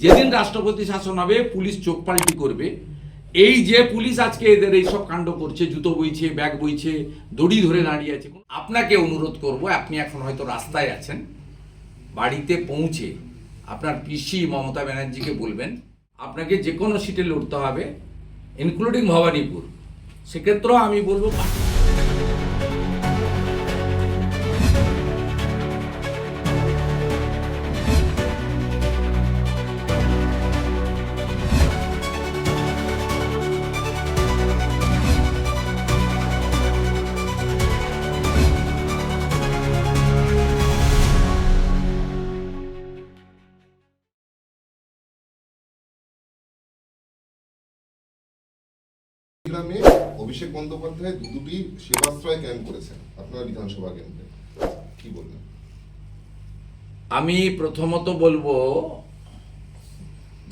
যেদিন রাষ্ট্রপতি শাসন হবে পুলিশ চোখ পাল্টি করবে। এই যে পুলিশ আজকে এদের এইসব কাণ্ড করছে, জুতো বইছে, ব্যাগ বইছে, দড়ি ধরে দাঁড়িয়ে আছে, আপনাকে অনুরোধ করব, আপনি এখন হয়তো রাস্তায় আছেন, বাড়িতে পৌঁছে আপনার পিসি মমতা ব্যানার্জিকে বলবেন আপনাকে যে কোনো সিটে লড়তে হবে, ইনক্লুডিং ভবানীপুর। সেক্ষেত্রেও আমি বলবো গ্রামে অভিষেক বন্দ্যোপাধ্যায় দুটি সেবাশ্রয় ক্যাম্প করেছেন আপনার বিধানসভা কেন্দ্রে, কি বলবেন? আমি প্রথমত বলবো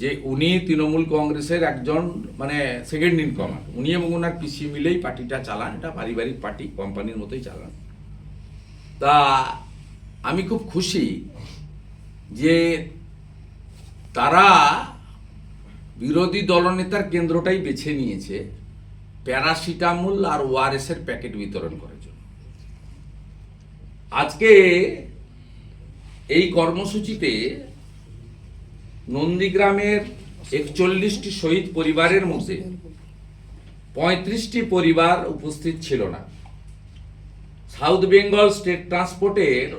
যে উনি তৃণমূল কংগ্রেসের একজন সেকেন্ড ইন কমান্ড। উনি এবং ওনার পিসি মিলেই পার্টিটা চালান, এটা পারিবারিক পার্টি, কোম্পানির মতোই চালান। তা আমি খুব খুশি যে তারা বিরোধী দলনেতার কেন্দ্রটাই বেছে নিয়েছে প্যারাসিটামল আর ওআরএসের প্যাকেট বিতরণ করার জন্য। আজকে এই কর্মসূচিতে নন্দীগ্রামের 41টি শহীদ পরিবারের মধ্যে 35টি পরিবার উপস্থিত ছিল না। সাউথ বেঙ্গল স্টেট ট্রান্সপোর্টের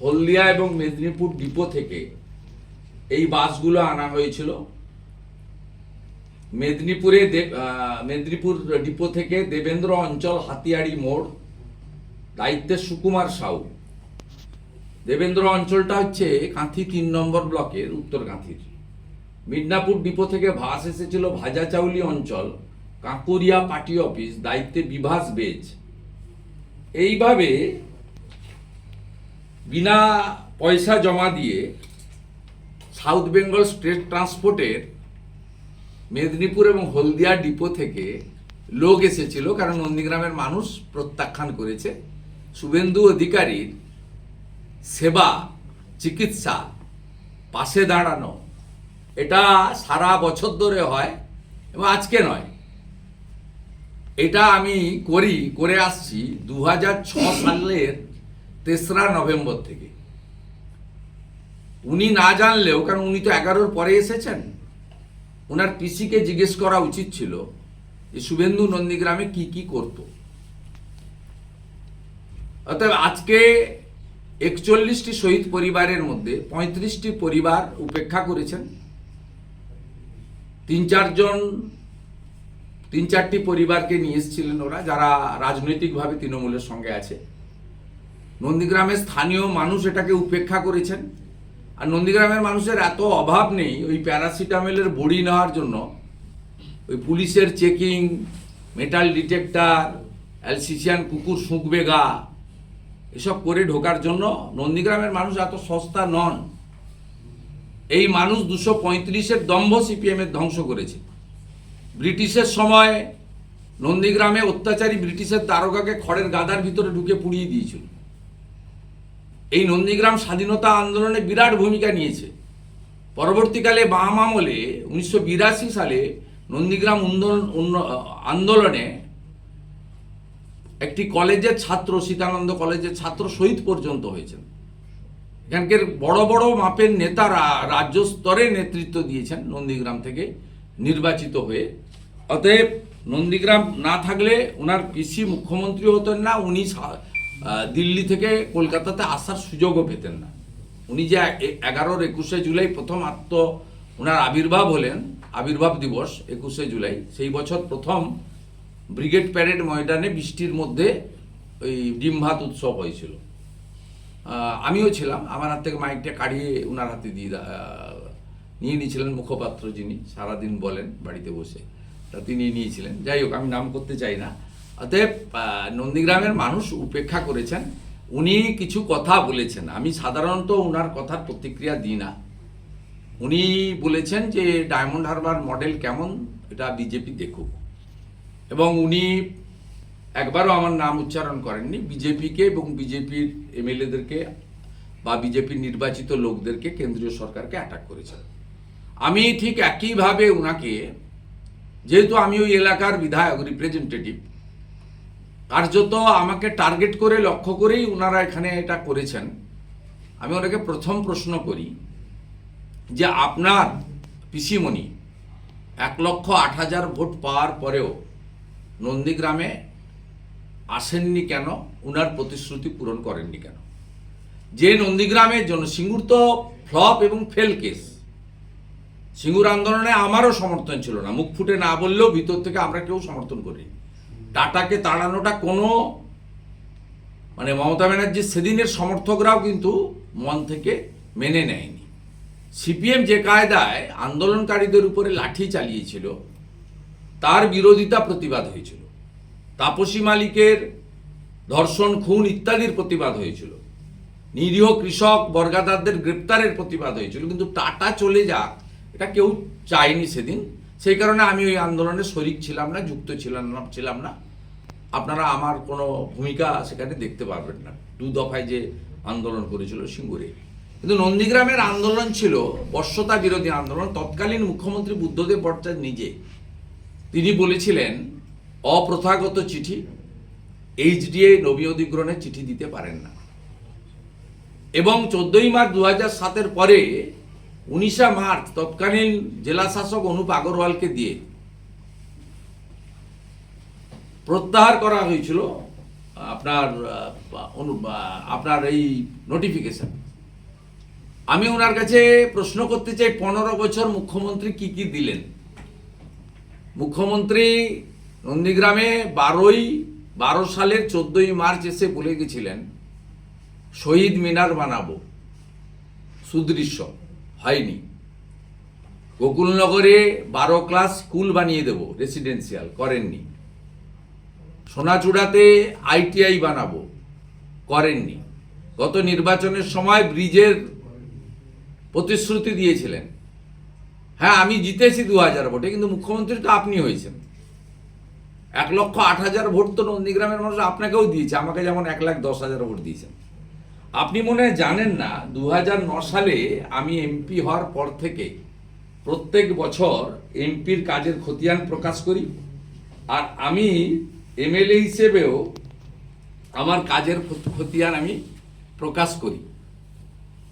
হলদিয়া এবং মেদিনীপুর ডিপো থেকে এই বাসগুলো আনা হয়েছিল। মেদিনীপুর ডিপো থেকে দেবেন্দ্র অঞ্চল হাতিয়াড়ি মোড়, দায়িত্বে সুকুমার সাউ। দেবেন্দ্র অঞ্চলটা হচ্ছে কাঁথি 3 নম্বর ব্লকের উত্তর কাঁথির। মিদনাপুর ডিপো থেকে বাস এসেছিল ভাজাচাউলি অঞ্চল, কাঁকুরিয়া পার্টি অফিস, দায়িত্বে বিভাস বেজ। এইভাবে বিনা পয়সা জমা দিয়ে সাউথ বেঙ্গল স্টেট ট্রান্সপোর্টের মেদিনীপুর এবং হলদিয়া ডিপো থেকে লোক এসেছিল, কারণ নন্দীগ্রামের মানুষ প্রত্যাখ্যান করেছে শুভেন্দু অধিকারীর সেবা, চিকিৎসা, পাশে দাঁড়ানো। এটা সারা বছর ধরে হয় এবং আজকে নয়, এটা আমি করে আসছি 2006 সালের 3রা নভেম্বর থেকে। উনি না জানলেও, কারণ উনি তো 11-র পরে এসেছেন, ওনার পিসিকে জিজ্ঞেস করা উচিত ছিল যে শুভেন্দু নন্দীগ্রামে কি কি করত। অতএব আজকে 41টি শহীদ পরিবারের মধ্যে 35টি পরিবার উপেক্ষা করেছেন। 3-4টি পরিবারকে নিয়ে এসেছিলেন ওরা, যারা রাজনৈতিকভাবে তৃণমূলের সঙ্গে আছে। নন্দীগ্রামের স্থানীয় মানুষ এটাকে উপেক্ষা করেছেন। আর নন্দীগ্রামের মানুষের এত অভাব নেই ওই প্যারাসিটামলের বড়ি নেওয়ার জন্য ওই পুলিশের চেকিং, মেটাল ডিটেক্টর, অ্যালসিসিয়ান কুকুর শুঁকবে গা, এসব করে ঢোকার জন্য। নন্দীগ্রামের মানুষ এত সস্তা নন। এই মানুষ 235-এর দম্ভ সিপিএমের ধ্বংস করেছে। ব্রিটিশের সময় নন্দীগ্রামে অত্যাচারী ব্রিটিশের দারোগাকে খড়ের গাদার ভিতরে ঢুকে পুড়িয়ে দিয়েছিল। এই নন্দীগ্রাম স্বাধীনতা আন্দোলনে বিরাট ভূমিকা নিয়েছে। পরবর্তীকালে বাম আমলে 1982 সালে নন্দীগ্রাম আন্দোলনে একটি কলেজের ছাত্র, সীতানন্দ কলেজের ছাত্র শহীদ পর্যন্ত হয়েছেন। এখানকার বড় বড় মাপের নেতারা রাজ্য স্তরে নেতৃত্ব দিয়েছেন নন্দীগ্রাম থেকে নির্বাচিত হয়ে। অতএব নন্দীগ্রাম না থাকলে ওনার পিসি মুখ্যমন্ত্রী হতেন না, উনি দিল্লি থেকে কলকাতাতে আসার সুযোগও পেতেন না। উনি যে 11-21 জুলাই প্রথম ওনার আবির্ভাব হলেন, আবির্ভাব দিবস 21 জুলাই, সেই বছর প্রথম ব্রিগেড প্যারেড ময়দানে বৃষ্টির মধ্যে ওই ডিম ভাত উৎসব হয়েছিল। আমিও ছিলাম। আমার হাত থেকে মাইকটা কাড়িয়ে ওনার হাতে নিয়ে নিয়েছিলেন মুখপাত্র, যিনি সারাদিন বলেন বাড়িতে বসে, তা তিনি নিয়েছিলেন। যাই হোক, আমি নাম করতে চাই না। অতএব নন্দীগ্রামের মানুষ উপেক্ষা করেছেন। উনি কিছু কথা বলেছেন, আমি সাধারণত ওনার কথার প্রতিক্রিয়া দিই না। উনি বলেছেন যে ডায়মন্ড হারবার মডেল কেমন এটা বিজেপি দেখুক, এবং উনি একবারও আমার নাম উচ্চারণ করেননি। বিজেপিকে এবং বিজেপির এমএলএদেরকে বা বিজেপির নির্বাচিত লোকদেরকে, কেন্দ্রীয় সরকারকে অ্যাটাক করেছেন। আমি ঠিক একইভাবে উনাকে, যেহেতু আমি ওই এলাকার বিধায়ক রিপ্রেজেন্টেটিভ, কার্যত আমাকে টার্গেট করে লক্ষ্য করেই ওনারা এখানে এটা করেছেন। আমি ওনাকে প্রথম প্রশ্ন করি যে আপনার পিসিমণি 1,08,000 ভোট পাওয়ার পরেও নন্দীগ্রামে আসেননি কেন, উনার প্রতিশ্রুতি পূরণ করেননি কেন? যে নন্দীগ্রামের জন্য, সিঙ্গুর তো ফ্লপ এবং ফেল কেস, সিঙ্গুর আন্দোলনে আমারও সমর্থন ছিল না, মুখ ফুটে না বললেও ভিতর থেকে আমরা কেউ সমর্থন করিনি। টাটাকে তাড়ানোটা কোনো মমতা ব্যানার্জির সেদিনের সমর্থকরাও কিন্তু মন থেকে মেনে নেয়নি। সিপিএম যে কায়দায় আন্দোলনকারীদের উপরে লাঠি চালিয়েছিল তার বিরোধিতা প্রতিবাদ হয়েছিল, তাপসী মালিকের ধর্ষণ, খুন ইত্যাদির প্রতিবাদ হয়েছিল, নিরীহ কৃষক বর্গাদারদের গ্রেপ্তারের প্রতিবাদ হয়েছিল, কিন্তু টাটা চলে যাক এটা কেউ চায়নি সেদিন। সেই কারণে আমি ওই আন্দোলনে শরিক ছিলাম না, যুক্ত ছিলাম না। আপনারা আমার কোনো ভূমিকা সেখানে দেখতে পারবেন না। 2 দফায় যে আন্দোলন করেছিল সিঙ্গুরে, কিন্তু নন্দীগ্রামের আন্দোলন ছিল বর্ষতা বিরোধী আন্দোলন। তৎকালীন মুখ্যমন্ত্রী বুদ্ধদেব ভট্টাচার্য নিজে তিনি বলেছিলেন অপ্রথাগত চিঠি, এইচডিএ নবী অধিগ্রহণের চিঠি দিতে পারেন না। এবং 14ই মার্চ 2007-এর পরে 19শে মার্চ তৎকালীন জেলা শাসক অনুপ আগরওয়ালকে দিয়ে প্রত্যাহার করা হয়েছিল আপনার এই নোটিফিকেশন। আমি ওনার কাছে প্রশ্ন করতে চাই, 15 বছর মুখ্যমন্ত্রী কি কি দিলেন? মুখ্যমন্ত্রী নন্দীগ্রামে 12 সালের 14ই মার্চ এসে বলে গেছিলেন শহীদ মিনার বানাবো, সুদৃশ্য হয়নি। গোকুলনগরে 12 ক্লাস স্কুল বানিয়ে দেব, রেসিডেন্সিয়াল, করেননি। সোনাচূড়াতে আইটিআই বানাবো, করেননি। গত নির্বাচনের সময় ব্রিজের প্রতিশ্রুতি দিয়েছিলেন। হ্যাঁ, আমি জিতেছি 2000 ভোটে, কিন্তু মুখ্যমন্ত্রী তো আপনি হয়েছেন। 1,08,000 ভোট তো নন্দীগ্রামের মানুষ আপনাকেও দিয়েছে, আমাকে যেমন 1,10,000 ভোট দিয়েছেন। আপনি মনে হয় জানেন না, 2009 সালে আমি এমপি হওয়ার পর থেকে প্রত্যেক বছর এমপির কাজের খতিয়ান প্রকাশ করি, আর আমি এমএলএ হিসেবেও আমার কাজের খতিয়ান আমি প্রকাশ করি।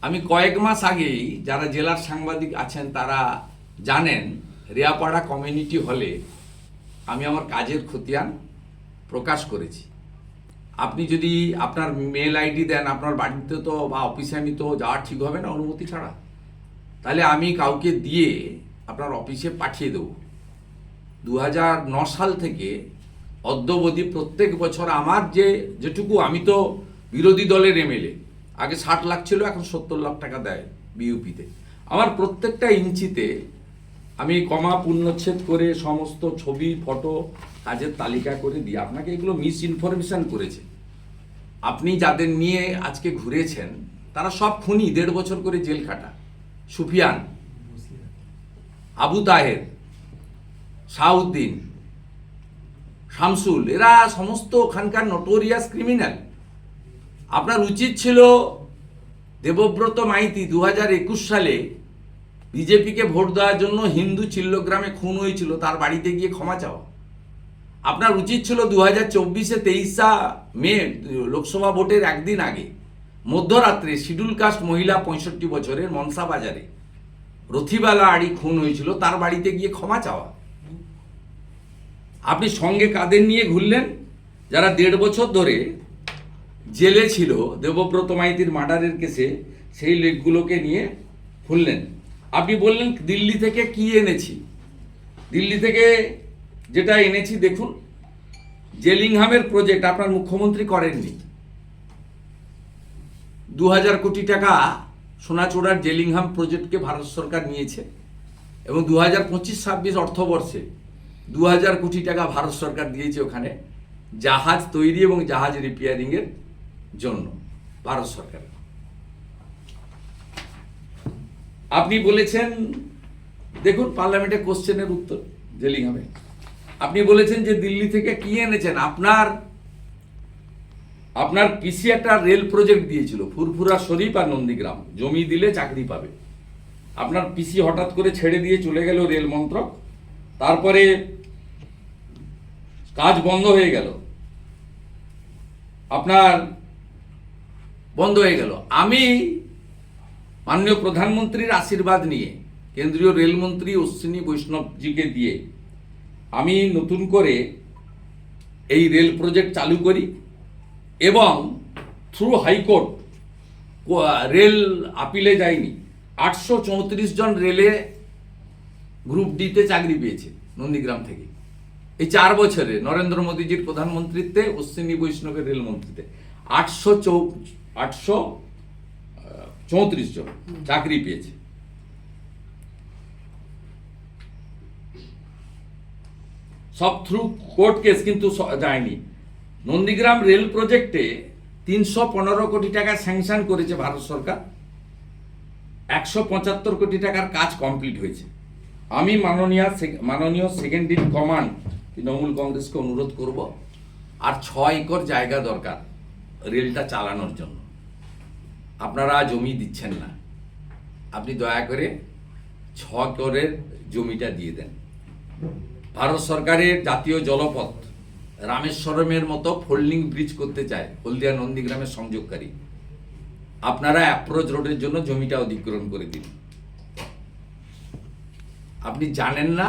আমি কয়েক মাস আগেই, যারা জেলার সাংবাদিক আছেন তারা জানেন, রেয়াপাড়া কমিউনিটি হলে আমি আমার কাজের খতিয়ান প্রকাশ করেছি। আপনি যদি আপনার মেল আইডি দেন, আপনার বাড়িতে তো বা অফিসে আমি তো যাওয়া ঠিক হবে না অনুমতি ছাড়া, তাহলে আমি কাউকে দিয়ে আপনার অফিসে পাঠিয়ে দেব। 2009 সাল থেকে অদ্যাবধি প্রত্যেক বছর আমার যেটুকু, আমি তো বিরোধী দলের এমএলএ, আগে 60 লাখ ছিল, এখন 70 লাখ টাকা দেয় বিইউপিতে। আমার প্রত্যেকটা ইঞ্চিতে আমি কমা পূর্ণচ্ছেদ করে সমস্ত ছবি, ফটো, কাজের তালিকা করে দিই। আপনাকে এগুলো মিস ইনফরমেশন করেছে। আপনি যাদের নিয়ে আজকে ঘুরেছেন তারা সব খুনি, 1.5 বছর করে জেল খাটা। সুফিয়ান, আবু তাহের, শাহউদ্দিন, শামসুল, এরা সমস্ত ওখানকার নোটোরিয়াস ক্রিমিনাল। আপনার উচিত ছিল দেবব্রত মাইতি 2021 সালে বিজেপিকে ভোট দেওয়ার জন্য হিন্দু চিল্লগ্রামে খুন হয়েছিল, তার বাড়িতে গিয়ে ক্ষমা চাওয়া। আপনার উচিত ছিল 2024-এ 23 মে লোকসভা ভোটের একদিন আগে মধ্যরাত্রে শিডিউল কাস্ট মহিলা 65 বছরের মনসা বাজারে রথিবালা আড়ি খুন হয়েছিল, তার বাড়িতে গিয়ে ক্ষমা চাওয়া। আপনি সঙ্গে কাদের নিয়ে ঘুরলেন? যারা 1.5 বছর ধরে জেলে ছিল দেবব্রত মাইতির মার্ডারের কেসে, সেই লোকগুলোকে নিয়ে ঘুরলেন। আপনি বললেন দিল্লি থেকে কি এনেছি। দিল্লি থেকে যেটা এনেছি দেখুন, জেলিংহামের প্রজেক্ট আপনার মুখ্যমন্ত্রী করেননি। 2000 কোটি টাকা সোনাচূড়ার জেলিংহাম প্রজেক্টকে ভারত সরকার নিয়েছে, এবং 2025-26 অর্থবর্ষে 2000 কোটি টাকা ভারত সরকার দিয়েছে ওখানে জাহাজ তৈরি এবং জাহাজ রিপেয়ারিংয়ের জন্য ভারত সরকার। আপনি বলেছেন, দেখুন পার্লামেন্টে কোশ্চেনের উত্তর জেলিংহামে, আপনি বলেছেন যে দিল্লি থেকে কি এনেছেন। আপনার পিসি একটা রেল প্রজেক্ট দিয়েছিল ফুরফুরা শরীফ আর নন্দীগ্রাম, জমি দিলে চাকরি পাবে। আপনার পিসি হঠাৎ করে ছেড়ে দিয়ে চলে গেল রেল মন্ত্রক, তারপরে কাজ বন্ধ হয়ে গেল, আপনার বন্ধ হয়ে গেল। আমি মাননীয় প্রধানমন্ত্রীর আশীর্বাদ নিয়ে কেন্দ্রীয় রেলমন্ত্রী অশ্বিনী বৈষ্ণবজিকে দিয়ে আমি নতুন করে এই রেল প্রজেক্ট চালু করি এবং থ্রু হাইকোর্ট রেল আপিলে যায়নি। 834 জন রেলে গ্রুপ ডিতে চাকরি পেয়েছে নন্দীগ্রাম থেকে এই 4 বছরে নরেন্দ্র মোদীজির প্রধানমন্ত্রীত্বে, অশ্বিনী বৈষ্ণবের রেলমন্ত্রীতে 834 জন চাকরি পেয়েছে। সব থ্রু কোর্ট কেস, কিন্তু যায়নি। নন্দীগ্রাম রেল প্রজেক্টে 315 কোটি টাকা স্যাংশন করেছে ভারত সরকার, 175 কোটি টাকার কাজ কমপ্লিট হয়েছে। আমি মাননীয় সেকেন্ড ইন কমান্ড তৃণমূল কংগ্রেসকে অনুরোধ করব, আর 6 একর জায়গা দরকার রেলটা চালানোর জন্য। আপনারা জমি দিচ্ছেন না, আপনি দয়া করে 6 একরের জমিটা দিয়ে দেন। ভারত সরকারের জাতীয় জলপথ রামেশ্বরমের মতো ফোল্ডিং ব্রিজ করতে চায় হলদিয়া নন্দীগ্রামের সংযোগকারী। আপনারা অ্যাপ্রোচ রোডের জন্য জমিটা অধিগ্রহণ করে দিন। আপনি জানেন না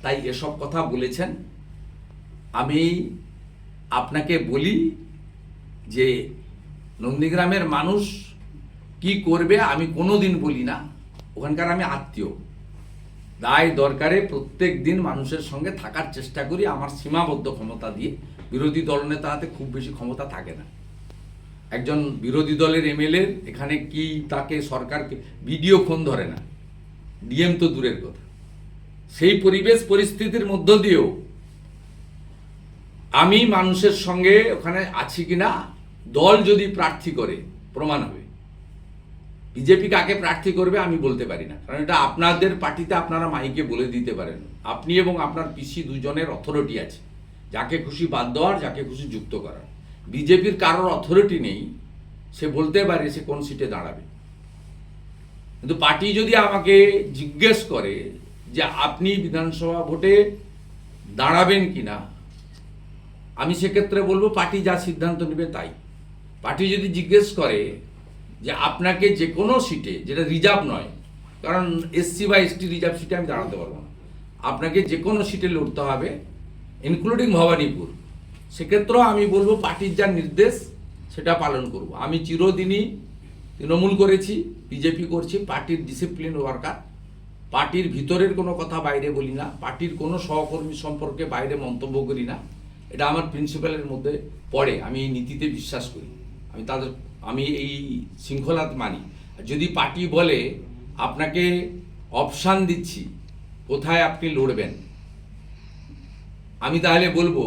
তাই এসব কথা বলেছেন। আমি আপনাকে বলি যে নন্দীগ্রামের মানুষ কি করবে আমি কোনোদিন বলি না, ওখানকার আমি আত্মীয়, দায় দরকারে প্রত্যেক দিন মানুষের সঙ্গে থাকার চেষ্টা করি আমার সীমাবদ্ধ ক্ষমতা দিয়ে। বিরোধী দলনেতা হাতে খুব বেশি ক্ষমতা থাকে না। একজন বিরোধী দলের এমএলএ এখানে কি তাকে সরকারকে বিডিও ফোন ধরে না, ডিএম তো দূরের কথা। সেই পরিবেশ পরিস্থিতির মধ্য দিয়েও আমি মানুষের সঙ্গে ওখানে আছি কিনা দল যদি প্রার্থী করে প্রমাণ হবে। বিজেপি কাকে প্রার্থী করবে আমি বলতে পারি না, কারণ এটা আপনাদের পার্টিতে আপনারা মাইকে বলে দিতে পারেন। আপনি এবং আপনার পিসি দুজনের অথরিটি আছে, যাকে খুশি বাদ দেওয়ার, যাকে খুশি যুক্ত করার। বিজেপির কারোর অথরিটি নেই, সে বলতে পারে সে কোন সিটে দাঁড়াবে। কিন্তু পার্টি যদি আমাকে জিজ্ঞেস করে যে আপনি বিধানসভা ভোটে দাঁড়াবেন কিনা, আমি সেক্ষেত্রে বলবো পার্টি যা সিদ্ধান্ত নেবে তাই। পার্টি যদি জিজ্ঞেস করে যে আপনাকে যে কোনো সিটে, যেটা রিজার্ভ নয়, কারণ এসসি বা এসটি রিজার্ভ সিটে আমি দাঁড়াতে পারবো না, আপনাকে যে কোনো সিটে লড়তে হবে ইনক্লুডিং ভবানীপুর, সেক্ষেত্রেও আমি বলবো পার্টির যা নির্দেশ সেটা পালন করব। আমি চিরদিনই তৃণমূল করেছি, বিজেপি করছি, পার্টির ডিসিপ্লিন ওয়ার্কার। পার্টির ভিতরের কোনো কথা বাইরে বলি না, পার্টির কোনো সহকর্মী সম্পর্কে বাইরে মন্তব্য করি না। এটা আমার প্রিন্সিপালের মধ্যে পড়ে। আমি এই নীতিতে বিশ্বাস করি, আমি এই শৃঙ্খলা মানি। যদি পার্টি বলে আপনাকে অপশান দিচ্ছি কোথায় আপনি লড়বেন, আমি তাহলে বলবো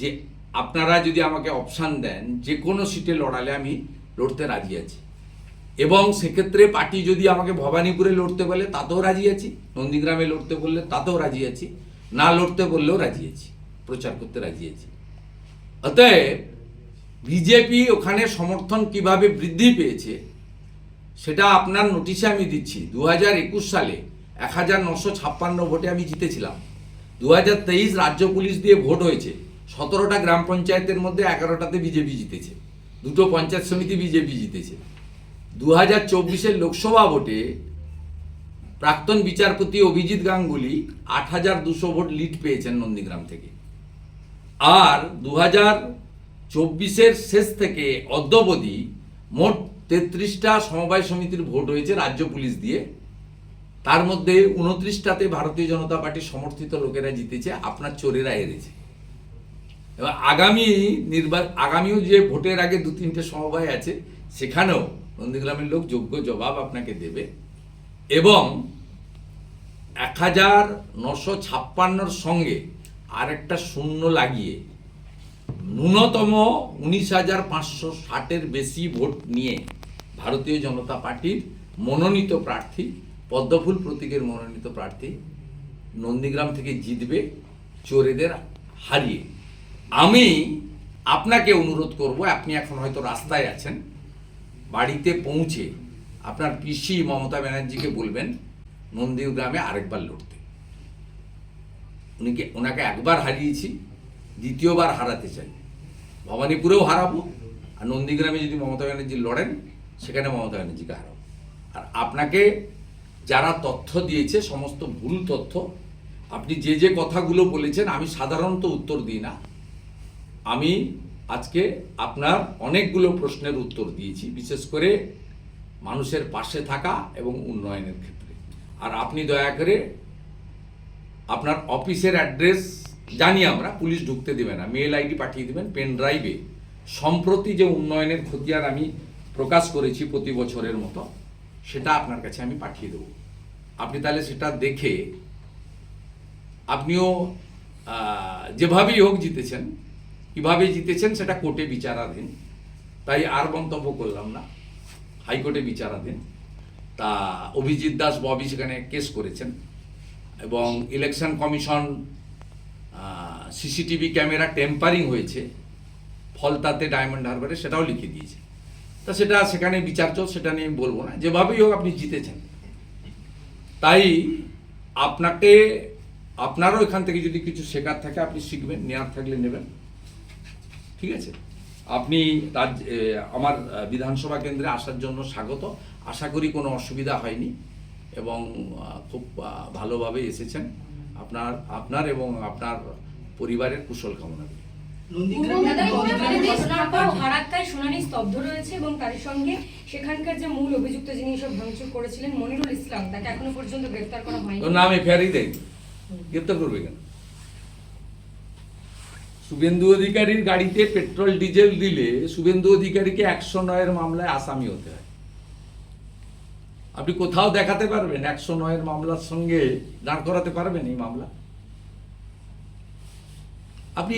যে আপনারা যদি আমাকে অপশান দেন যে কোনো সিটে লড়ালে আমি লড়তে রাজি আছি। এবং সেক্ষেত্রে পার্টি যদি আমাকে ভবানীপুরে লড়তে বলে তাতেও রাজি আছি, নন্দীগ্রামে লড়তে বললে তাতেও রাজি আছি, না লড়তে বললেও রাজি আছি, প্রচার করতে রাজি আছি। অতএব বিজেপি ওখানে সমর্থন কিভাবে বৃদ্ধি পেয়েছে সেটা আপনার নোটিশে আমি দিচ্ছি। 2021 সালে 1956 ভোটে আমি জিতেছিলাম। 2023 রাজ্য পুলিশ দিয়ে ভোট হয়েছে, 17টা গ্রাম পঞ্চায়েতের মধ্যে 11টাতে বিজেপি জিতেছে, 2টো পঞ্চায়েত সমিতি বিজেপি জিতেছে। 2024 লোকসভা ভোটে প্রাক্তন বিচারপতি অভিজিৎ গাঙ্গুলি 8,200 ভোট লিড পেয়েছেন নন্দীগ্রাম থেকে। আর 2024 শেষ থেকে অদ্যাবধি মোট 33টা সমবায় সমিতির ভোট হয়েছে রাজ্য পুলিশ দিয়ে, তার মধ্যে 29টাতে ভারতীয় জনতা পার্টি সমর্থিত লোকেরা জিতেছে, আপনার চোরেরা হেরেছে। এবার আগামীও যে ভোটের আগে 2-3টে সমবায় আছে সেখানেও নন্দীগ্রামের লোক যোগ্য জবাব আপনাকে দেবে। এবং 1956 সঙ্গে আরেকটা শূন্য লাগিয়ে ন্যূনতম 19,560 বেশি ভোট নিয়ে ভারতীয় জনতা পার্টির মনোনীত প্রার্থী, পদ্মফুল প্রতীকের মনোনীত প্রার্থী নন্দীগ্রাম থেকে জিতবে চোরেদের হারিয়ে। আমি আপনাকে অনুরোধ করব, আপনি এখন হয়তো রাস্তায় আছেন, বাড়িতে পৌঁছে আপনার পিসি মমতা ব্যানার্জিকে বলবেন নন্দীগ্রামে আরেকবার লড়তে। ওনাকে একবার হারিয়েছি, দ্বিতীয়বার হারাতে চাই। ভবানীপুরেও হারাবো, আর নন্দীগ্রামে যদি মমতা ব্যানার্জি লড়েন সেখানে মমতা ব্যানার্জিকে হারাবো। আর আপনাকে যারা তথ্য দিয়েছে সমস্ত ভুল তথ্য, আপনি যে যে কথাগুলো বলেছেন আমি সাধারণত উত্তর দিই না। আমি আজকে আপনার অনেকগুলো প্রশ্নের উত্তর দিয়েছি, বিশেষ করে মানুষের পাশে থাকা এবং উন্নয়নের ক্ষেত্রে। আর আপনি দয়া করে আপনার অফিসের অ্যাড্রেস জানি আমরা, পুলিশ ঢুকতে দেবে না, মেল আইডি পাঠিয়ে দেবেন পেন ড্রাইভে সম্প্রতি যে উন্নয়নের খতিয়ান আমি প্রকাশ করেছি প্রতি বছরের মতো, সেটা আপনার কাছে আমি পাঠিয়ে দেবো। আপনি তাহলে সেটা দেখে আপনিও যেভাবেই হোক জিতেছেন, কীভাবে জিতেছেন সেটা কোর্টে বিচারাধীন, তাই আর মন্তব্য করলাম না, হাইকোর্টে বিচারাধীন। তা অভিজিৎ দাস ববি সেখানে কেস করেছেন এবং election commission CCTV camera tampering হয়েছে ফলতাতে ডায়মন্ড হারবারে, সেটাও লিখে দিয়েছে। তা সেটা সেখানে বিচার চল, সেটা নিয়ে আমি বলবো না, যেভাবেই হোক আপনি জিতেছেন। তাই আপনারও এখান থেকে যদি কিছু শেখার থাকে আপনি শিখবেন, নেওয়ার থাকলে নেবেন, ঠিক আছে? আপনি আমার বিধানসভা কেন্দ্রে আসার জন্য স্বাগত। আশা করি কোনো অসুবিধা হয়নি এবং খুব ভালোভাবে এসেছেন। আপনার এবং আপনার পরিবারের কুশল কামনা করি। ফারাক্কায় শুনানি স্তব্ধ রয়েছে এবং তার সঙ্গে সেখানকার যে মূল অভিযুক্ত যিনি এসব ভাঙচুর করেছিলেন মনিরুল ইসলাম, তাকে এখনো পর্যন্ত গ্রেফতার করা হয়নি। ওর নাম এফআইআরই দেয়, গ্রেফতার করবে কেন? শুভেন্দু অধিকারীর গাড়িতে পেট্রোল ডিজেল দিলে শুভেন্দু অধিকারীকে 109 মামলায় আসামি হতে হয়। আপনি কোথাও দেখাতে পারবেন 109 মামলার সঙ্গে দাঁড় করাতে পারবেন এই মামলা? আপনি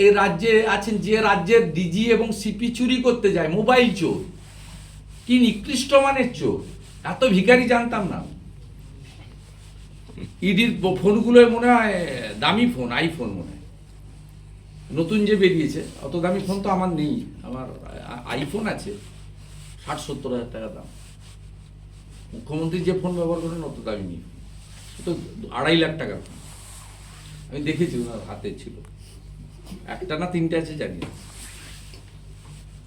এ রাজ্যে আছেন যে রাজ্যের ডিজি এবং সিপি চুরি করতে যায়, মোবাইল চোর, কি নিকৃষ্ট মানের চোর! এত ভিখারি জানতাম না। ইডির ফোনগুলো মনে হয় দামি ফোন, আইফোন মনে হয় নতুন যে বেরিয়েছে, অত দামি ফোন তো আমার নেই, আমার আইফোন আছে 60-70 হাজার টাকা দাম। মুখ্যমন্ত্রী যে ফোন ব্যবহার করেন অত দামি নেই, তো 2.5 লাখ টাকার ফোন। আমি দেখেছি ওনার হাতে ছিল, একটা না 3টে আছে জানি না।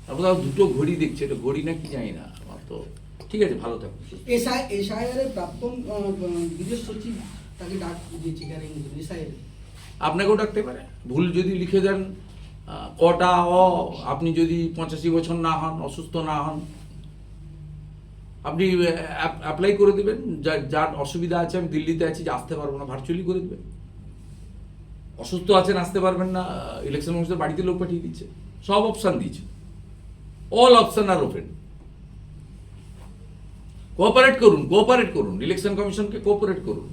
তারপর 2টো ঘড়ি দেখছে, এটা ঘড়ি না কি জানি না আমার তো। ঠিক আছে, ভালো থাকুন। এসআইআর প্রাক্তন বিদেশ সচিব তাকে ডাক দিয়েছে কেন এসআইআর? আপনাকেও ডাকতে পারে, ভুল যদি লিখে দেন কটা আপনি যদি 85 বছর না হন, অসুস্থ না হন, আপনি অ্যাপ্লাই করে দেবেন। যার অসুবিধা আছে, আমি দিল্লিতে আছি, যে আসতে পারবো না, ভার্চুয়ালি করে দেবেন। অসুস্থ আছেন, আসতে পারবেন না, ইলেকশন কমিশনের বাড়িতে লোক পাঠিয়ে দিচ্ছে, সব অপশান দিয়েছে, অল অপশান আর ওপেন। কোঅপারেট করুন, ইলেকশন কমিশনকে কোঅপারেট করুন।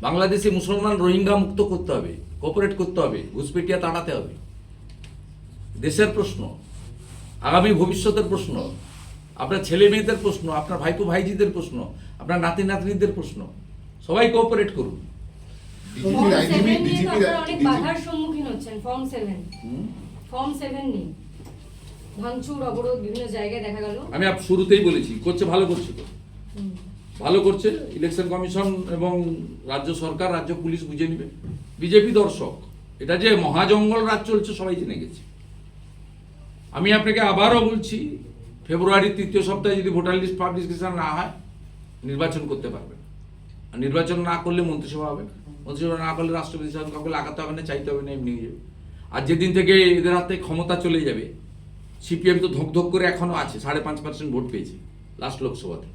বাংলাদেশে মুসলমান রোহিঙ্গা মুক্ত করতে হবে, কোঅপারেট করতে হবে, ঘুষপেটিয়া তাড়াতে হবে। দেশের প্রশ্ন, আগামী ভবিষ্যতের প্রশ্ন, আপনার ছেলে মেয়েদের প্রশ্ন, আপনার ভাইপো ভাইজিদের প্রশ্ন, আপনার নাতি নাতনিদের প্রশ্ন, সবাই কোঅপারেট করুন। ফর্ম 7 নিয়ে তো আপনারা অনেক বাধার সম্মুখীন হচ্ছেন। ফর্ম 7 নিয়ে ভাঙচুর, অবরোধ বিভিন্ন জায়গায় দেখা গেল। আমি শুরুতেই বলেছি, করছে, ভালো করছে, তো ভালো করছে ইলেকশন কমিশন এবং রাজ্য সরকার, রাজ্য পুলিশ বুঝে নেবে। বিজেপি দর্শক, এটা যে মহাজঙ্গল রাজ চলছে সবাই জেনে গেছে। আমি আপনাকে আবারও বলছি, ফেব্রুয়ারির 3য় সপ্তাহে যদি ভোটার লিস্ট পাবলিকেশন না হয়, নির্বাচন করতে পারবেন। আর নির্বাচন না করলে মন্ত্রিসভা হবে, মন্ত্রিসভা না করলে রাষ্ট্রপতি শাসন কাউকে লাগাতে হবে না, চাইতে হবে না, এমনি হয়ে যাবে। আর যেদিন থেকে এদের হাতে ক্ষমতা চলে যাবে, সিপিএম তো ধক করে এখনো আছে, 5.5% ভোট পেয়েছে লাস্ট লোকসভাতে,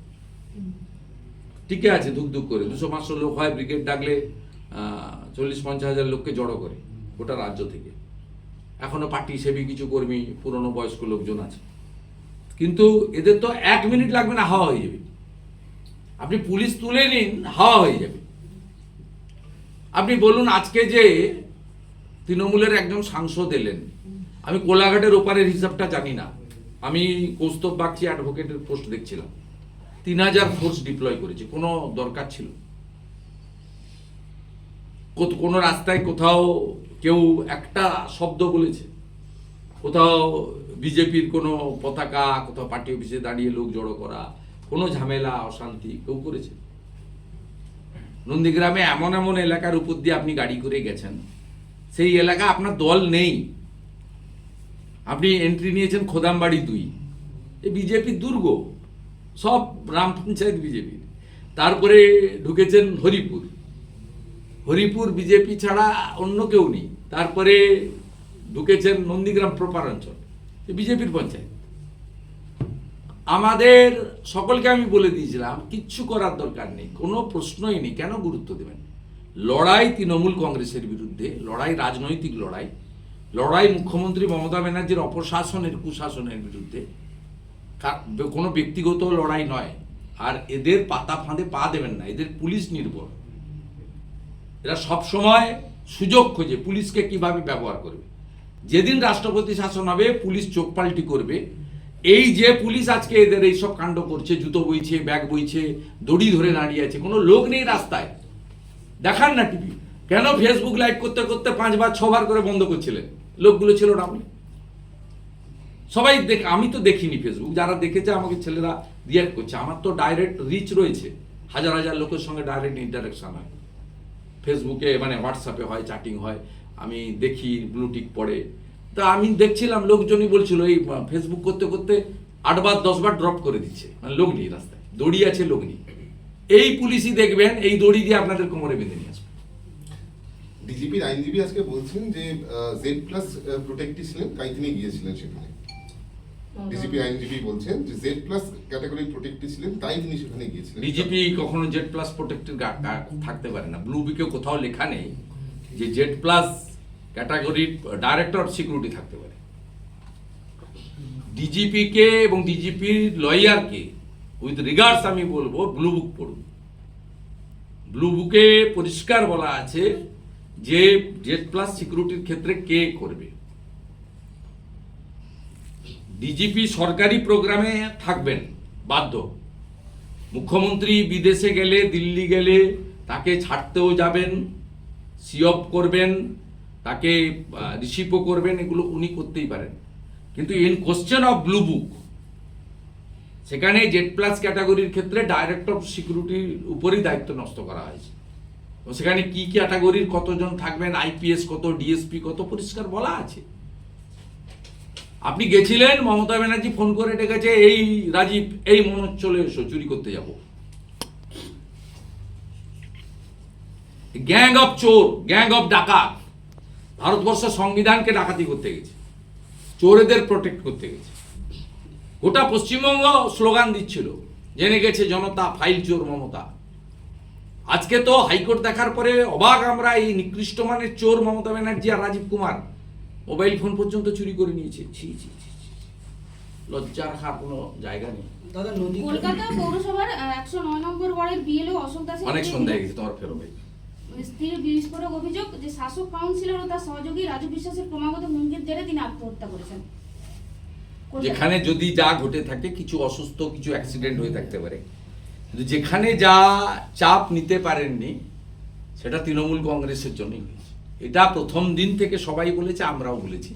টিকে আছে ধুক করে। 200-500 লোক হয়, ব্রিগেড ডাকলে 40-50 হাজার লোককে জড়ো করে গোটা রাজ্য থেকে। এখনো পার্টি সেবী কিছু কর্মী, পুরনো বয়স্ক লোকজন আছে, কিন্তু এদের তো 1 মিনিট লাগবে না, হাওয়া হয়ে যাবে। আপনি পুলিশ তুলে নিন, হাওয়া হয়ে যাবে। আপনি বলুন, আজকে যে তৃণমূলের একজন সাংসদ এলেন, আমি কোলাঘাটের ওপারের হিসাবটা জানি না, আমি কৌস্তব বাগচি অ্যাডভোকেটের পোস্ট দেখছিলাম, 3000 ফোর্স ডিপ্লয় করেছে, কোনো দরকার ছিল? কোনো রাস্তায় কোথাও কেউ একটা শব্দ বলেছে? কোথাও বিজেপির কোনো পতাকা, কোথাও পার্টি অফিসে দাঁড়িয়ে লোক জড়ো করা, কোনো ঝামেলা অশান্তি কেউ করেছে? নন্দীগ্রামে এমন এমন এলাকার উপর দিয়ে আপনি গাড়ি করে গেছেন, সেই এলাকা আপনার দল নেই, আপনি এন্ট্রি নিয়েছেন খোদামবাড়ি 2, এই বিজেপির দুর্গ, সব গ্রাম পঞ্চায়েত বিজেপির। তারপরে ঢুকেছেন হরিপুর বিজেপি ছাড়া অন্য কেউ নেই। তারপরে ঢুকেছেন নন্দীগ্রাম প্রপার অঞ্চল, বিজেপির পঞ্চায়েত। আমাদের সকলকে আমি বলে দিয়েছিলাম কিচ্ছু করার দরকার নেই, কোনো প্রশ্নই নেই, কেন গুরুত্ব দেবেন? লড়াই তৃণমূল কংগ্রেসের বিরুদ্ধে, লড়াই রাজনৈতিক লড়াই মুখ্যমন্ত্রী মমতা ব্যানার্জির অপশাসনের কুশাসনের বিরুদ্ধে, কোনো ব্যক্তিগত লড়াই নয়। আর এদের পাতা ফাঁদে পা দেবেন না, এদের পুলিশ নির্ভর। এরা সবসময় সুযোগ খোঁজে পুলিশকে কিভাবে ব্যবহার করবে। যেদিন রাষ্ট্রপতি শাসন হবে পুলিশ চোখ পাল্টি করবে। এই যে পুলিশ আজকে এদের এইসব কাণ্ড করছে, জুতো বইছে, ব্যাগ বইছে, দড়ি ধরে দাঁড়িয়ে আছে, কোনো লোক নেই রাস্তায়, দেখান না টিভি। কেন ফেসবুক লাইভ করতে করতে 5 বার 6 বার করে বন্ধ করছিলেন? লোকগুলো ছিল না বলে। সবাই আমি তো দেখিনি ফেসবুক, যারা দেখেছে আমাকে ছেলেরা রিয়াক্ট করছে। আমার তো ডাইরেক্ট রিচ রয়েছে, হাজার হাজার লোকের সঙ্গে ডাইরেক্ট ইন্টারাকশন হয় ফেসবুকে, মানে হোয়াটসঅ্যাপে হয়, চ্যাটিং হয়, আমি দেখি, ব্লুটিক পড়ে। তা আমি দেখছিলাম লোকজনই বলছিল এই ফেসবুক করতে করতে 8 বার 10 বার ড্রপ করে দিচ্ছে, মানে লোক নেই রাস্তায়, দড়ি আছে লোক নেই। এই পুলিশই দেখবেন এই দড়ি দিয়ে আপনাদের কোমরে বেঁধে নিয়ে আসবে। ডিজিপির আইনজীবী আজকে বলছেন যে Z+ প্রোটেক্টি ছিলেন, তাই তিনি গিয়েছিলেন সেখানে। ডিজিপি আইনজীবী বলছেন যে Z+ ক্যাটাগরি প্রোটেক্টি ছিলেন, তাই তিনি সেখানে গিয়েছিলেন। ডিজিপি কখনো Z+ প্রোটেক্টেড থাকতে পারে না। ব্লু বুকেও কোথাও লেখা নেই যে Z+ ক্যাটাগরির ডাইরেক্টর অফ সিকিউরিটি থাকতে পারে। ডিজিপিকে এবং ডিজিপির লয়ারকে উইথ রিগার্ডস আমি বলবো ব্লু বুক পড়ুন। ব্লু বুকে পরিষ্কার বলা আছে যে Z+ সিকিউরিটির ক্ষেত্রে কে করবে। ডিজিপি সরকারি প্রোগ্রামে থাকবেন বাধ্য। মুখ্যমন্ত্রী বিদেশে গেলে, দিল্লি গেলে তাকে ছাড়তেও যাবেন, সিঅফ করবেন, তাকে রিসিভও করবেন, এগুলো উনি করতেই পারেন। কিন্তু in question of blue book, সেখানে Z+ ক্যাটাগরির ক্ষেত্রে ডাইরেক্টর অফ সিকিউরিটির উপরেই দায়িত্ব ন্যস্ত করা হয়েছে। সেখানে কি ক্যাটাগরির কতজন থাকবেন, আইপিএস কত, ডিএসপি কত, পরিষ্কার বলা আছে। আপনি গেছিলেন, মমতা ব্যানার্জি ফোন করে ডেকেছে, এই রাজীব, এই মনোজ চলে এসো, চুরি করতে যাব। গ্যাং অফ চোর, গ্যাং অফ ডাকাত ভারতবর্ষের সংবিধানকে ডাকাতি করতে গেছে, চোরেদের প্রোটেক্ট করতে গেছে। গোটা পশ্চিমবঙ্গ স্লোগান দিচ্ছিল, জেনে গেছে জনতা, ফাইল চোর মমতা। আজকে তো হাইকোর্ট দেখার পরে অবাক আমরা, এই নিকৃষ্ট মানের চোর মমতা ব্যানার্জি আর রাজীব কুমার মোবাইল ফোন পর্যন্ত চুরি করে নিয়েছে। ছি ছি ছি, লজ্জা রাখার কোনো জায়গা নেই। দাদা কলকাতা পৌরসভার 109 নম্বর ওয়ার্ডের বিএলও অশোক দাসের অনেক সন্ধ্যা গেছে তোমার ফেরো ভাই। স্ত্রীর বিস্ফোরক অভিযোগ যে শাসক কাউন্সিলর ও তার সহযোগী রাজু বিশ্বাসের ক্রমাগত হুমকির জেরে তিনি আত্মহত্যা করেছেন। যেখানে যদি যা ঘটে থাকে, কিছু অসুস্থ, কিছু অ্যাক্সিডেন্ট হয়ে থাকতে পারে, কিন্তু যেখানে যা চাপ নিতে পারেননি সেটা তৃণমূল কংগ্রেসের জন্যই হয়েছে। এটা প্রথম দিন থেকে সবাই বলেছে, আমরাও বলেছি।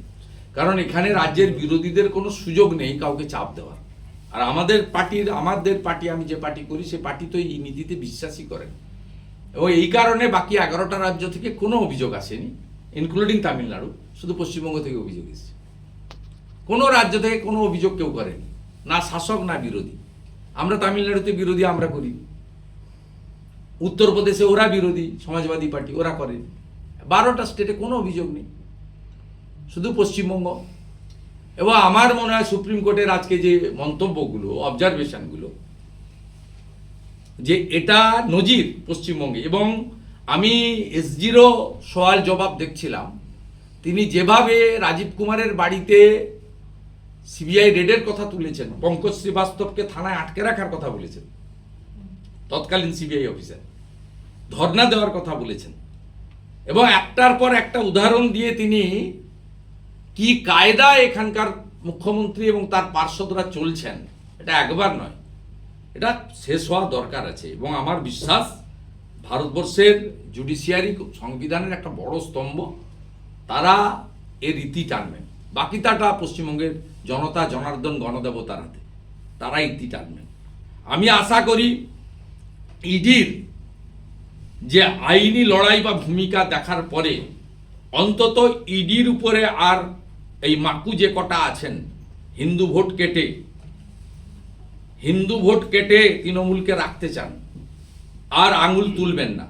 কারণ এখানে রাজ্যের বিরোধীদের কোনো সুযোগ নেই কাউকে চাপ দেওয়ার। আর আমাদের পার্টি, আমি যে পার্টি করি সে পার্টি তো এই নীতিতে বিশ্বাসই করেন। এবং এই কারণে বাকি 11টা রাজ্য থেকে কোনো অভিযোগ আসেনি, ইনক্লুডিং তামিলনাড়ু। শুধু পশ্চিমবঙ্গ থেকে অভিযোগ এসেছে। কোনো রাজ্য থেকে কোনো অভিযোগ কেউ করেনি, না শাসক না বিরোধী। আমরা তামিলনাড়ুতে বিরোধী আমরা করি, উত্তরপ্রদেশে ওরা বিরোধী, সমাজবাদী পার্টি, ওরা করে। 12টা স্টেটে কোনো অভিযোগ নেই, শুধু পশ্চিমবঙ্গ। এবং আমার মনে হয় সুপ্রিম কোর্টের আজকে যে মন্তব্যগুলো, অবজারভেশনগুলো, যে এটা নজির পশ্চিমবঙ্গে। এবং আমি SGরও সওয়াল জবাব দেখছিলাম, তিনি যেভাবে রাজীব কুমারের বাড়িতে সিবিআই রেডের কথা তুলেছেন, পঙ্কজ শ্রীবাস্তবকে থানায় আটকে রাখার কথা বলেছেন, তৎকালীন সিবিআই অফিসার, ধর্ণা দেওয়ার কথা বলেছেন, এবং একটার পর একটা উদাহরণ দিয়ে তিনি কি কায়দায় এখানকার মুখ্যমন্ত্রী এবং তার পার্ষদরা চলছেন, এটা একবার নয়, এটা শেষ হওয়া দরকার আছে। এবং আমার বিশ্বাস ভারতবর্ষের জুডিশিয়ারি সংবিধানের একটা বড় স্তম্ভ, তারা এর রীতি টানবেন। বাকিটাটা পশ্চিমবঙ্গের জনতা জনার্দন গণদেবতার হাতে, তারা ইতি টানবেন। আমি আশা করি ইডির যে আইনি লড়াই বা ভূমিকা দেখার পরে অন্তত ইডির উপরে আর এই মাকু যে কটা আছেন হিন্দু ভোট কেটে তৃণমূলকে রাখতে চান আর আঙুল তুলবেন না।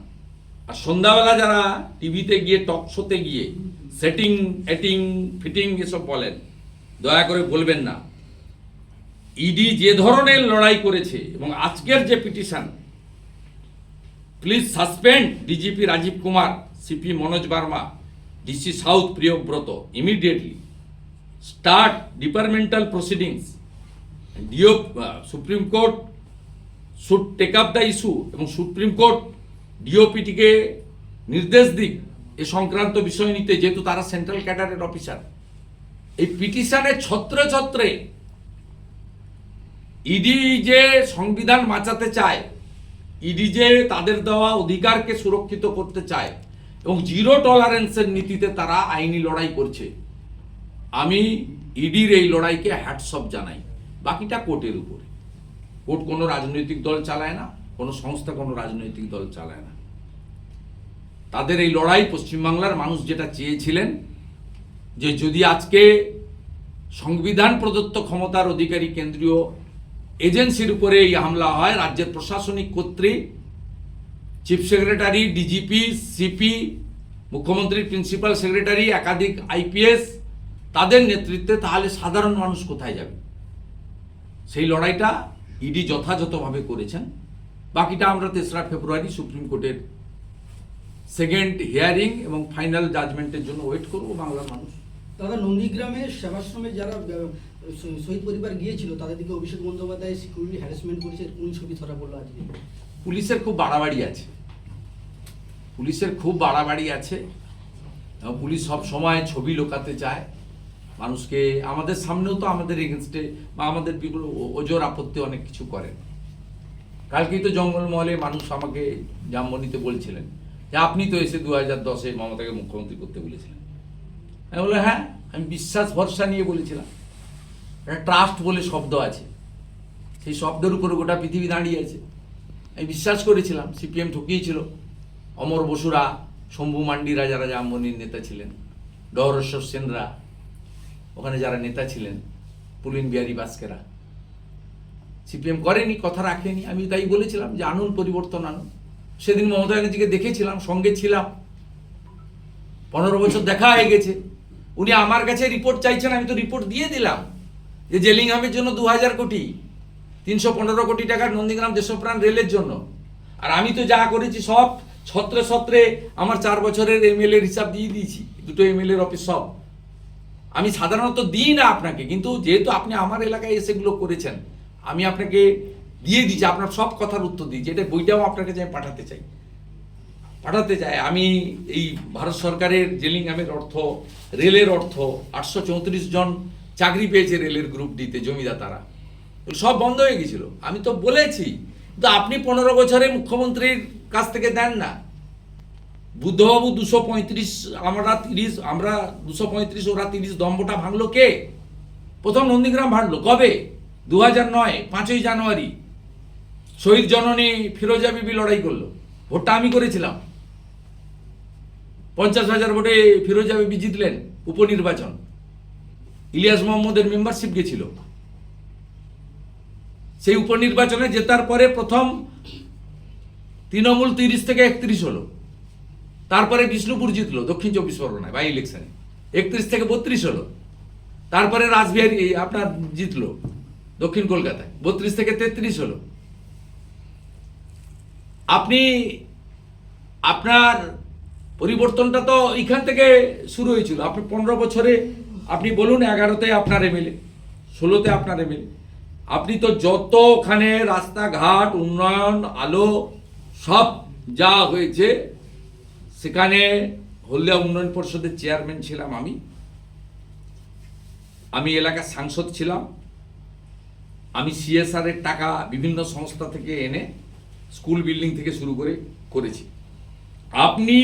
আর সন্ধ্যাবেলা যারা টিভিতে গিয়ে টক শোতে গিয়ে ফিটিং এসব বলেন, দয়া করে বলবেন না। ইডি যে ধরনের লড়াই করেছে এবং আজকের যে petition, please suspend DGP Rajeev Kumar, CP Manoj Verma, DC south Priyabrata immediately, start departmental proceedings, Supreme Court should take up the issue এবং সুপ্রিম কোর্ট ডিওপিটিকে নির্দেশ দিক এ সংক্রান্ত বিষয় নিতে, যেহেতু তারা সেন্ট্রাল ক্যাডারের অফিসার। এই পিটিশনের ছত্রে ছত্রে ইডি যে সংবিধান বাঁচাতে চায়, ইডি যে তাদের দেওয়া অধিকারকে সুরক্ষিত করতে চায় এবং জিরো টলারেন্সের নীতিতে তারা আইনি লড়াই করছে। আমি ইডির এই লড়াইকে হ্যাটস অফ জানাই। বাকিটা কোর্টের উপরে। কোর্ট কোনো রাজনৈতিক দল চালায় না, কোনো সংস্থা কোনো রাজনৈতিক দল চালায় না। তাদের এই লড়াই পশ্চিমবাংলার মানুষ যেটা চেয়েছিলেন, যে যদি আজকে সংবিধান প্রদত্ত ক্ষমতার অধিকারী কেন্দ্রীয় এজেন্সির উপরে এই হামলা হয়, রাজ্যের প্রশাসনিক কর্তৃক চিফ সেক্রেটারি, ডিজিপি, সিপি, মুখ্যমন্ত্রীর প্রিন্সিপাল সেক্রেটারি, একাধিক আইপিএস তাদের নেতৃত্বে, তাহলে সাধারণ মানুষ কোথায় যাবে? সেই লড়াইটা ইডি যথাযথভাবে করেছেন। বাকিটা আমরা 3রা ফেব্রুয়ারি সুপ্রিম কোর্টের সেকেন্ড হিয়ারিং এবং ফাইনাল জাজমেন্টের জন্য ওয়েট করবো বাংলার মানুষ। দাদা, নন্দীগ্রামে সেবাশ্রমে যারা শহীদ পরিবার গিয়েছিল তাদের দিকে অভিষেক বন্দ্যোপাধ্যায় সিকিউরিটি হ্যারাসমেন্ট করেছে, কোন ছবি ধরা পড়লো আজকে? পুলিশের খুব বাড়াবাড়ি আছে, এবং পুলিশ সব সময় ছবি লোকাতে চায় মানুষকে। আমাদের সামনেও তো আমাদের এগেনস্টে বা আমাদের ওজোর আপত্তি অনেক কিছু করেন। কালকেই তো জঙ্গলমহলে মানুষ আমাকে জামবনিতে বলছিলেন যে আপনি তো এসে 2010-এ মমতাকে মুখ্যমন্ত্রী করতে বলেছিলেন। আমি বললাম হ্যাঁ, আমি বিশ্বাস ভরসা নিয়ে বলেছিলাম। একটা ট্রাস্ট বলে শব্দ আছে, সেই শব্দের উপরে গোটা পৃথিবী দাঁড়িয়ে আছে। আমি বিশ্বাস করেছিলাম। সিপিএম ঠকিয়েছিল। অমর বসুরা, শম্ভু মান্ডিরা যারা জামবনির নেতা ছিলেন, ডহরেশ্বর সেনরা ওখানে যারা নেতা ছিলেন, পুলিন বিহারী বাস্কেরা, সিপিএম করেনি, কথা রাখেনি। আমি তাই বলেছিলাম যে আনুন, পরিবর্তন আনুন। সেদিন মমতা ব্যানার্জিকে দেখেছিলাম, সঙ্গে ছিলাম, 15 বছর দেখা হয়ে গেছে। উনি আমার কাছে রিপোর্ট চাইছেন, আমি তো রিপোর্ট দিয়ে দিলাম যে জেলিংহামের জন্য 2000 কোটি, 315 কোটি টাকার নন্দীগ্রাম দেশপ্রাণ রেলের জন্য। আর আমি তো যা করেছি সব ছত্রে আমার 4 বছরের এমএলএর হিসাব দিয়ে দিয়েছি, 2টো এমএলএর অফিস সব। আমি সাধারণত দিই না আপনাকে, কিন্তু যেহেতু আপনি আমার এলাকায় এসে এগুলো করেছেন, আমি আপনাকে দিয়ে দিচ্ছি, আপনার সব কথার উত্তর দিচ্ছি। এটা বইটাও আপনার কাছে আমি পাঠাতে চাই। আমি এই ভারত সরকারের জেলিংহামের অর্থ, রেলের অর্থ, 834 জন চাকরি পেয়েছে রেলের গ্রুপ ডিতে জমিদাতারা, সব বন্ধ হয়ে গেছিল। আমি তো বলেছি, তো আপনি 15 বছরে মুখ্যমন্ত্রীর কাছ থেকে দেন না। বুদ্ধবাবু 235, আমরা 30, আমরা 235, ওরা 30, দম্বটা ভাঙলো কে? প্রথম নন্দীগ্রাম ভাঙলো কবে? 2009, 5ই জানুয়ারি। শহীদ জননী ফিরোজা বিবি লড়াই করলো, ভোটটা আমি করেছিলাম। 50,000 ভোটে ফিরোজা বিবি জিতলেন উপনির্বাচন। ইলিয়াস মোহাম্মদের মেম্বারশিপ গেছিল। সেই উপনির্বাচনে জেতার পরে প্রথম তৃণমূল 30 থেকে 31 হলো। তারপরে বিষ্ণুপুর জিতলো দক্ষিণ 24 পরগনায় বাই ইলেকশনে, 31 থেকে 32 হলো। তারপরে রাসবিহারী আপনার জিতলো দক্ষিণ কলকাতায়, 32 থেকে 33 হলো। আপনি আপনার পরিবর্তনটা তো এখান থেকে শুরু হয়েছিল। আপনি 15 বছরে আপনি বলুন, 11তে আপনার এমএলএ, 16তে আপনার এমএলএ। আপনি তো যতখানে রাস্তাঘাট, উন্নয়ন, আলো সব যা হয়েছে, সেখানে হলদিয়া উন্নয়ন পরিষদের চেয়ারম্যান ছিলাম আমি এলাকার সাংসদ ছিলাম। আমি সিএসআর এর টাকা বিভিন্ন সংস্থা থেকে এনে স্কুল বিল্ডিং থেকে শুরু করে করেছি। আপনি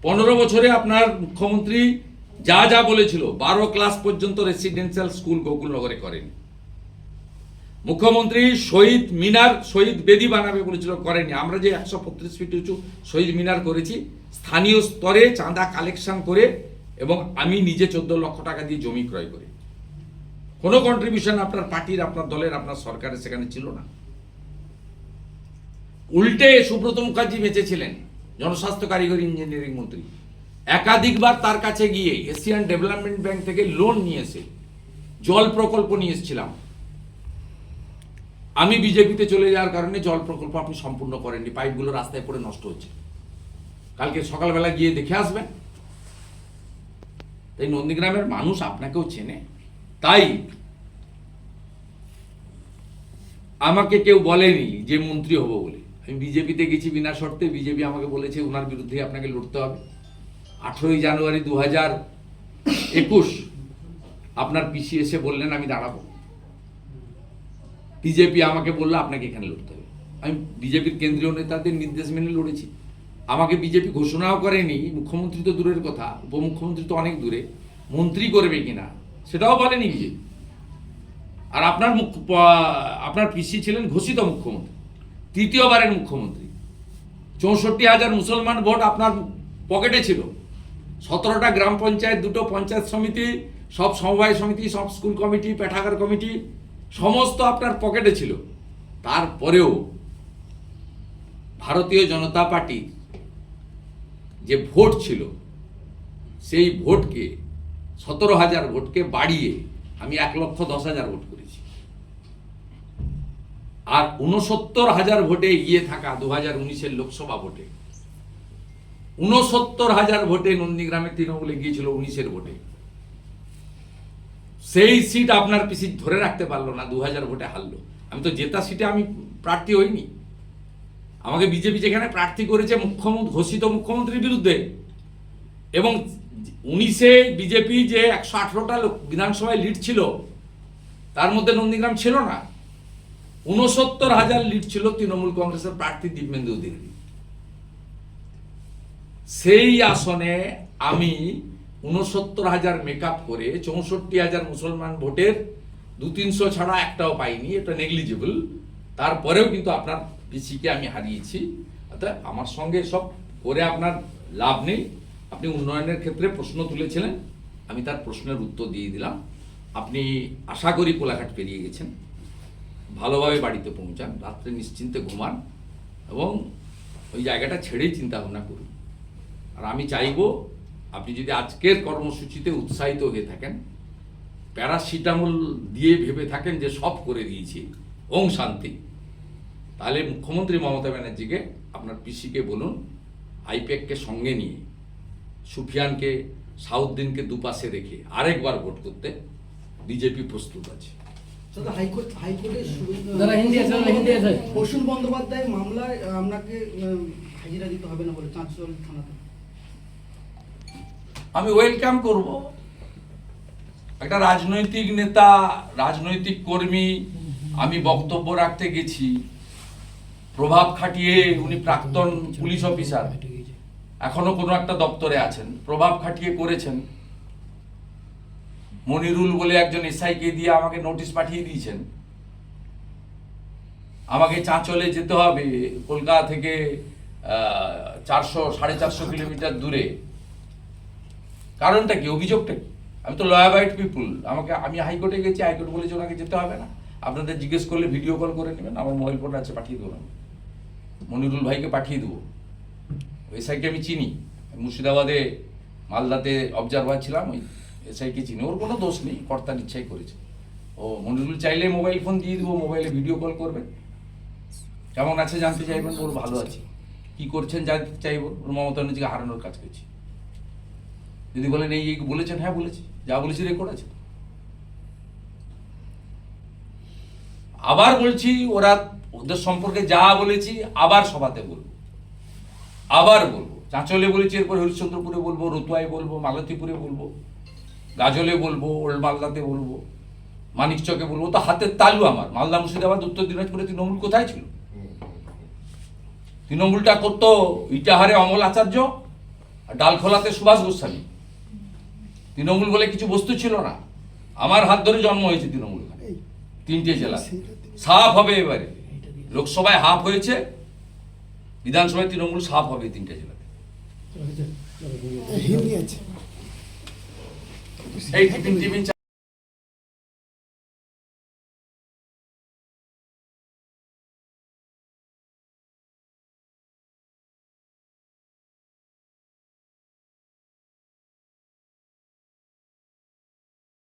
15 বছরে আপনার মুখ্যমন্ত্রী যা বলেছিল, 12 ক্লাস পর্যন্ত রেসিডেন্সিয়াল স্কুল গোকুলনগরে করেন। মুখ্যমন্ত্রী শহীদ মিনার, শহীদ বেদি বানাবে বলেছিল, করেনি। আমরা যে 135 ফিট উঁচু শহীদ মিনার করেছি স্থানীয় স্তরে চাঁদা কালেকশন করে, এবং আমি নিজে 14 লক্ষ টাকা দিয়ে জমি ক্রয় করে। কোনো কন্ট্রিবিউশন আপনার পার্টির, আপনার দলের, আপনার সরকারের সেখানে ছিল না। উল্টে সুব্রত মুখার্জি বেঁচেছিলেন, জনস্বাস্থ্য কারিগরি ইঞ্জিনিয়ারিং মন্ত্রী, একাধিকবার তার কাছে গিয়ে এশিয়ান ডেভেলপমেন্ট ব্যাংক থেকে লোন নিয়ে এসে জল প্রকল্প নিয়ে এসেছিলাম। আমি বিজেপিতে চলে যাওয়ার কারণে জল প্রকল্প আপনি সম্পূর্ণ করেননি, পাইপগুলো রাস্তায় পড়ে নষ্ট হচ্ছে। কালকে সকালবেলা গিয়ে দেখে আসবেন। তাই নন্দীগ্রামের মানুষ আপনাকেও চেনে। তাই আমাকে কেউ বলেনি যে মন্ত্রী হব বলে। আমি বিজেপিতে গেছি বিনা শর্তে, বিজেপি আমাকে বলেছে ওনার বিরুদ্ধে আপনাকে লড়তে হবে। 18 জানুয়ারি 2021 আপনার পিসি এসে বললেন আমি দাঁড়াবো। বিজেপি আমাকে বললো আপনাকে এখানে লড়তে হবে। আমি বিজেপির কেন্দ্রীয় নেতাদের নির্দেশ মেনে লড়েছি। আমাকে বিজেপি ঘোষণাও করেনি, মুখ্যমন্ত্রী তো দূরের কথা, উপমুখ্যমন্ত্রী তো অনেক দূরে, মন্ত্রী করবে কিনা সেটাও বলেনি বিজেপি। আর আপনার পিসি ছিলেন ঘোষিত মুখ্যমন্ত্রী, তৃতীয়বারের মুখ্যমন্ত্রী। 64,000 মুসলমান ভোট আপনার পকেটে ছিল। 17টা গ্রাম পঞ্চায়েত, 2টো পঞ্চায়েত সমিতি, সব সমবায় সমিতি, সব স্কুল কমিটি, পাঠাগার কমিটি, সমস্ত আপনার পকেটে ছিল। তারপরেও ভারতীয় জনতা পার্টির যে ভোট ছিল সেই ভোটকে 17,000 ভোটকে বাড়িয়ে আমি 1,10,000 ভোট করেছি। আর 69,000 ভোটে এগিয়ে থাকা 2019-এর লোকসভা ভোটে 69,000 ভোটে নন্দীগ্রামে তৃণমূলে গিয়েছিল 19-এর ভোটে। সেই সিট আপনার পিসি ধরে রাখতে পারলো না, 2000 ভোটে হারলো। আমি তো জেতা সিটে আমি প্রার্থী হইনি। আমাকে বিজেপি যেখানে প্রার্থী করেছে ঘোষিত মুখ্যমন্ত্রীর বিরুদ্ধে, এবং 19-এ বিজেপি যে 118টা বিধানসভায় লিড ছিল তার মধ্যে নন্দীগ্রাম ছিল না। 69,000 লিড ছিল তৃণমূল কংগ্রেসের প্রার্থী দিব্যেন্দু অধিকারী। সেই আসনে আমি 69,000 মেকআপ করে 64,000 মুসলমান ভোটের 200-300 ছাড়া একটাও পাইনি, এটা নেগলিজেবল। তারপরেও কিন্তু আপনার পিসিকে আমি হারিয়েছি। অর্থাৎ আমার সঙ্গে সব করে আপনার লাভ নেই। আপনি উন্নয়নের ক্ষেত্রে প্রশ্ন তুলেছিলেন, আমি তার প্রশ্নের উত্তর দিয়ে দিলাম। আপনি আশা করি কোলাঘাট পেরিয়ে গেছেন, ভালোভাবে বাড়িতে পৌঁছান, রাত্রে নিশ্চিন্তে ঘুমান, এবং ওই জায়গাটা ছেড়েই চিন্তা ভাবনা করুন। আর আমি চাইবো আপনি যদি আজকের কর্মসূচিতে উৎসাহিত হয়ে থাকেন, প্যারাসিটামল দিয়ে ভেবে থাকেন যে সব করে দিয়েছি, ওং শান্তি, তাহলে মুখ্যমন্ত্রী মমতা ব্যানার্জিকে, আপনার পিসিকে বলুন আইপ্যাককে সঙ্গে নিয়ে সুফিয়ানকে, সাউদ্দিনকে দুপাশে রেখে আরেকবার ভোট করতে বিজেপি প্রস্তুত আছে। প্রসূন বন্দ্যোপাধ্যায় মামলায় আপনাকে হাজিরা দিতে হবে না বলে চাঁচল থানাতে। আমি ওয়েলকাম করব। একটা রাজনৈতিক নেতা, রাজনৈতিক কর্মী, আমি বক্তব্য রাখতে গেছি, প্রভাব খাটিয়ে, উনি প্রাক্তন পুলিশ অফিসার, এখনো কোনো একটা দপ্তরে আছেন, প্রভাব খাটিয়ে করেছেন। মনিরুল বলে একজন এসআইকে দিয়ে আমাকে নোটিশ পাঠিয়ে দিয়েছেন। আমাকে চাঁচলে যেতে হবে কলকাতা থেকে 400-450 কিলোমিটার দূরে। কারণটা কি, অভিযোগটা কি? আমি তো লয়াবাইট পিপুল, আমি হাইকোর্টে গেছি, হাইকোর্ট বলেছে ওনাকে যেতে হবে না, আপনাদের জিজ্ঞেস করলে ভিডিও কল করে নেবেন, আমার মোবাইল ফোন আছে, পাঠিয়ে দেবো। মনিরুল ভাইকে পাঠিয়ে দেবো। এসআইকে আমি চিনি, মুর্শিদাবাদে মালদাতে অবজারভার ছিলাম, ওই এসআইকে চিনি, ওর কোনো দোষ নেই, কর্তার ইচ্ছাই করেছে। ও মনিরুল চাইলে মোবাইল ফোন দিয়ে দেবো, মোবাইলে ভিডিও কল করবে, কেমন আছে জানতে চাইবেন, ওর ভালো আছে, কি করছেন জানতে চাইব, ওর মমতা ব্যানার্জিকে হারানোর কাজ করছি। যদি বলেন এই বলেছেন, হ্যাঁ বলেছি, যা বলেছি রেকর্ড আছে। আবার বলছি, ওদের সম্পর্কে যা বলেছি আবার সভাতে বলবো, আবার বলবো। চাঁচলে বলেছি, এরপর হরিশ্চন্দ্রপুরে বলবো, রতুয়ায় বলবো, মালতীপুরে বলবো, গাজলে বলবো, ওল্ড মালদাতে বলবো, মানিকচকে বলবো। তো হাতের তালু আমার। মালদা, মুর্শিদাবাদ, উত্তর দিনাজপুরে তৃণমূল কোথায় ছিল? তৃণমূলটা করতো ইটাহারে অমল আচার্য, আর ডালখোলাতে সুভাষ গোস্বামী। তৃণমূল বলে কিছু বস্তু ছিল না। আমার হাত ধরে জন্ম হয়েছে তৃণমূল, 3টে জেলা। সাফ হবে এবারে, লোকসভায় হাফ হয়েছে, বিধানসভায় তৃণমূল সাফ হবে এই 3টে জেলাতে। হিন্দি আছে এই টিফিন